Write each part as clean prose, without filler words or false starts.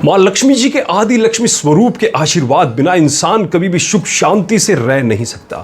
माँ लक्ष्मी जी के आदि लक्ष्मी स्वरूप के आशीर्वाद बिना इंसान कभी भी सुख शांति से रह नहीं सकता,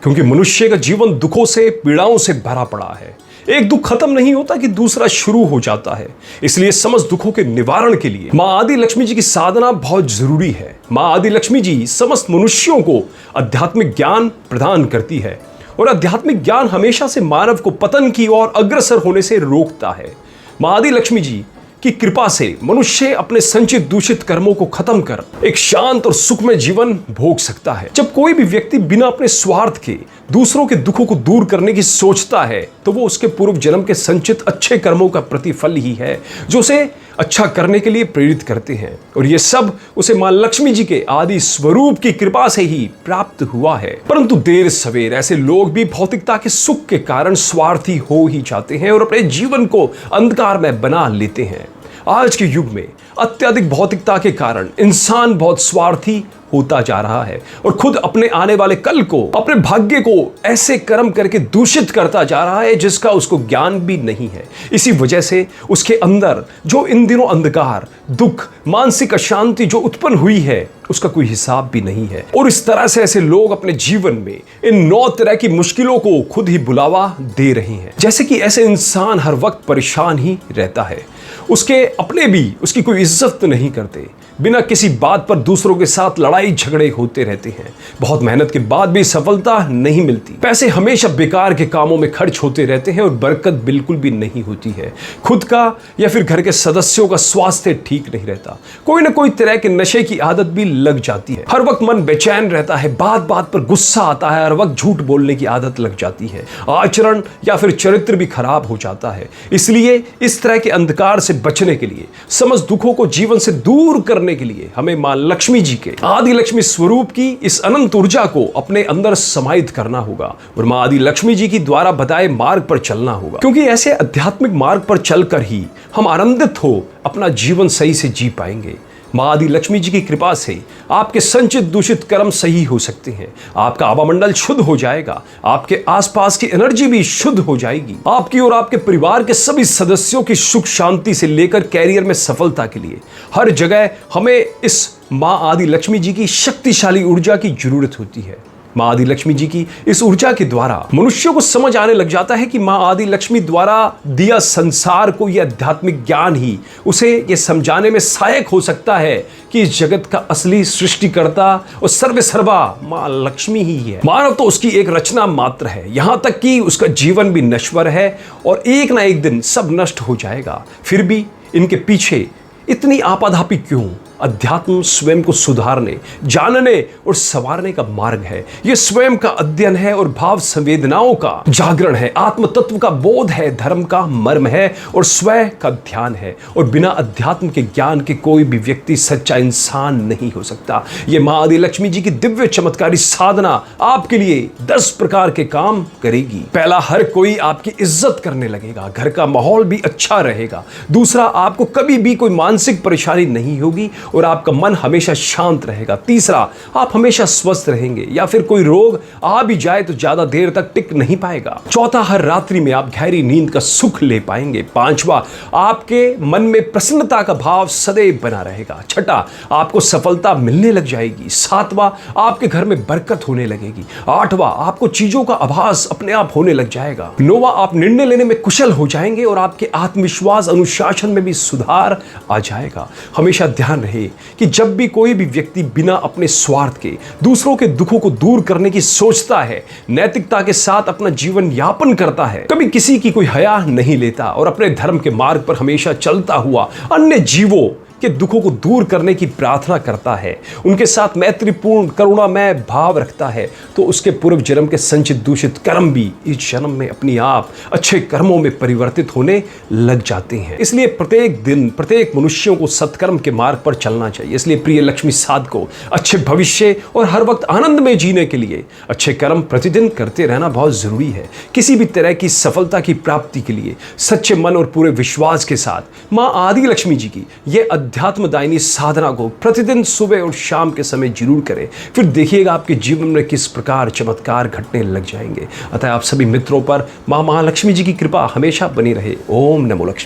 क्योंकि मनुष्य का जीवन दुखों से पीड़ाओं से भरा पड़ा है। एक दुख खत्म नहीं होता कि दूसरा शुरू हो जाता है। इसलिए समस्त दुखों के निवारण के लिए माँ आदि लक्ष्मी जी की साधना बहुत जरूरी है। माँ आदि लक्ष्मी जी समस्त मनुष्यों को आध्यात्मिक ज्ञान प्रदान करती है और आध्यात्मिक ज्ञान हमेशा से मानव को पतन की ओर अग्रसर होने से रोकता है। माँ आदि लक्ष्मी जी की कृपा से मनुष्य अपने संचित दूषित कर्मों को खत्म कर एक शांत और सुखमय जीवन भोग सकता है। जब कोई भी व्यक्ति बिना अपने स्वार्थ के दूसरों के दुखों को दूर करने की सोचता है, तो वो उसके पूर्व जन्म के संचित अच्छे कर्मों का प्रतिफल ही है, जो उसे अच्छा करने के लिए प्रेरित करते हैं। और ये सब उसे मां लक्ष्मी जी के आदि स्वरूप की कृपा से ही प्राप्त हुआ है। परंतु देर सवेर ऐसे लोग भी भौतिकता के सुख के कारण स्वार्थी हो ही जाते हैं और अपने जीवन को अंधकार में बना लेते हैं। आज के युग में अत्यधिक भौतिकता के कारण इंसान बहुत स्वार्थी होता जा रहा है और खुद अपने आने वाले कल को, अपने भाग्य को ऐसे कर्म करके दूषित करता जा रहा है जिसका उसको ज्ञान भी नहीं है। इसी वजह से उसके अंदर जो इन दिनों अंधकार, दुख, मानसिक अशांति जो उत्पन्न हुई है, उसका कोई हिसाब भी नहीं है। और इस तरह से ऐसे लोग अपने जीवन में इन 9 तरह की मुश्किलों को खुद ही बुलावा दे रहे हैं। जैसे कि ऐसे इंसान हर वक्त परेशान ही रहता है, उसके अपने भी उसकी कोई इज्जत नहीं करते, बिना किसी बात पर दूसरों के साथ लड़ाई झगड़े होते रहते हैं, बहुत मेहनत के बाद भी सफलता नहीं मिलती, पैसे हमेशा बेकार के कामों में खर्च होते रहते हैं और बरकत बिल्कुल भी नहीं होती है। खुद का या फिर घर के सदस्यों का स्वास्थ्य ठीक नहीं रहता, कोई ना कोई तरह के नशे की आदत भी लग जाती है, हर वक्त मन बेचैन रहता है, बात बात पर गुस्सा आता है, हर वक्त झूठ बोलने की आदत लग जाती है, आचरण या फिर चरित्र भी खराब हो जाता है। इसलिए इस तरह के अंधकार से बचने के लिए, समस्त दुखों को जीवन से दूर करने के लिए हमें मां लक्ष्मी जी के आदि लक्ष्मी स्वरूप की इस अनंत ऊर्जा को अपने अंदर समाहित करना होगा और मां आदि लक्ष्मी जी की द्वारा बताए मार्ग पर चलना होगा, क्योंकि ऐसे आध्यात्मिक मार्ग पर चलकर ही हम आनंदित हो अपना जीवन सही से जी पाएंगे। मां आदि लक्ष्मी जी की कृपा से आपके संचित दूषित कर्म सही हो सकते हैं, आपका आवामंडल शुद्ध हो जाएगा, आपके आसपास की एनर्जी भी शुद्ध हो जाएगी, आपकी और आपके परिवार के सभी सदस्यों की सुख शांति से लेकर कैरियर में सफलता के लिए हर जगह हमें इस मां आदि लक्ष्मी जी की शक्तिशाली ऊर्जा की जरूरत होती है। मां आदि लक्ष्मी जी की इस ऊर्जा के द्वारा मनुष्यों को समझ आने लग जाता है कि मां आदि लक्ष्मी द्वारा दिया संसार को यह आध्यात्मिक ज्ञान ही उसे यह समझाने में सहायक हो सकता है कि इस जगत का असली सृष्टिकर्ता और सर्वेसर्वा मां लक्ष्मी ही है। मानव तो उसकी एक रचना मात्र है, यहां तक कि उसका जीवन भी नश्वर है और एक ना एक दिन सब नष्ट हो जाएगा। फिर भी इनके पीछे इतनी आपाधापी क्यों? अध्यात्म स्वयं को सुधारने, जानने और संवारने का मार्ग है। यह स्वयं का अध्ययन है और भाव संवेदनाओं का जागरण है, आत्म तत्व का बोध है, धर्म का मर्म है और स्वयं का ध्यान है। और बिना अध्यात्म के ज्ञान के कोई भी व्यक्ति सच्चा इंसान नहीं हो सकता। यह मां आदि लक्ष्मी जी की दिव्य चमत्कारी साधना आपके लिए 10 प्रकार के काम करेगी। पहला, हर कोई आपकी इज्जत करने लगेगा, घर का माहौल भी अच्छा रहेगा। दूसरा, आपको कभी भी कोई मानसिक परेशानी नहीं होगी और आपका मन हमेशा शांत रहेगा। तीसरा, आप हमेशा स्वस्थ रहेंगे या फिर कोई रोग आ भी जाए तो ज्यादा देर तक टिक नहीं पाएगा। चौथा, हर रात्रि में आप गहरी नींद का सुख ले पाएंगे। पांचवा, आपके मन में प्रसन्नता का भाव सदैव बना रहेगा। छठा, आपको सफलता मिलने लग जाएगी। सातवां, आपके घर में बरकत होने लगेगी। आठवां, आपको चीजों का आभास अपने आप होने लग जाएगा। नौवां, आप निर्णय लेने में कुशल हो जाएंगे और आपके आत्मविश्वास, अनुशासन में भी सुधार आ जाएगा। हमेशा ध्यान रहे कि जब भी कोई भी व्यक्ति बिना अपने स्वार्थ के दूसरों के दुखों को दूर करने की सोचता है, नैतिकता के साथ अपना जीवन यापन करता है, कभी किसी की कोई हया नहीं लेता और अपने धर्म के मार्ग पर हमेशा चलता हुआ अन्य जीवों के दुखों को दूर करने की प्रार्थना करता है, उनके साथ मैत्रीपूर्ण करुणामय भाव रखता है, तो उसके पूर्व जन्म के संचित दूषित कर्म भी इस जन्म में अपने आप अच्छे कर्मों में परिवर्तित होने लग जाते हैं। इसलिए प्रत्येक दिन प्रत्येक मनुष्यों को सत्कर्म के मार्ग पर चलना चाहिए। इसलिए प्रिय लक्ष्मी साधको, अच्छे भविष्य और हर वक्त आनंद में जीने के लिए अच्छे कर्म प्रतिदिन करते रहना बहुत जरूरी है। किसी भी तरह की सफलता की प्राप्ति के लिए सच्चे मन और पूरे विश्वास के साथ मां आदि लक्ष्मी जी की यह अध्यात्मदायिनी साधना को प्रतिदिन सुबह और शाम के समय जरूर करें। फिर देखिएगा आपके जीवन में किस प्रकार चमत्कार घटने लग जाएंगे। अतः आप सभी मित्रों पर मां महालक्ष्मी जी की कृपा हमेशा बनी रहे। ओम नमो लक्ष्मी।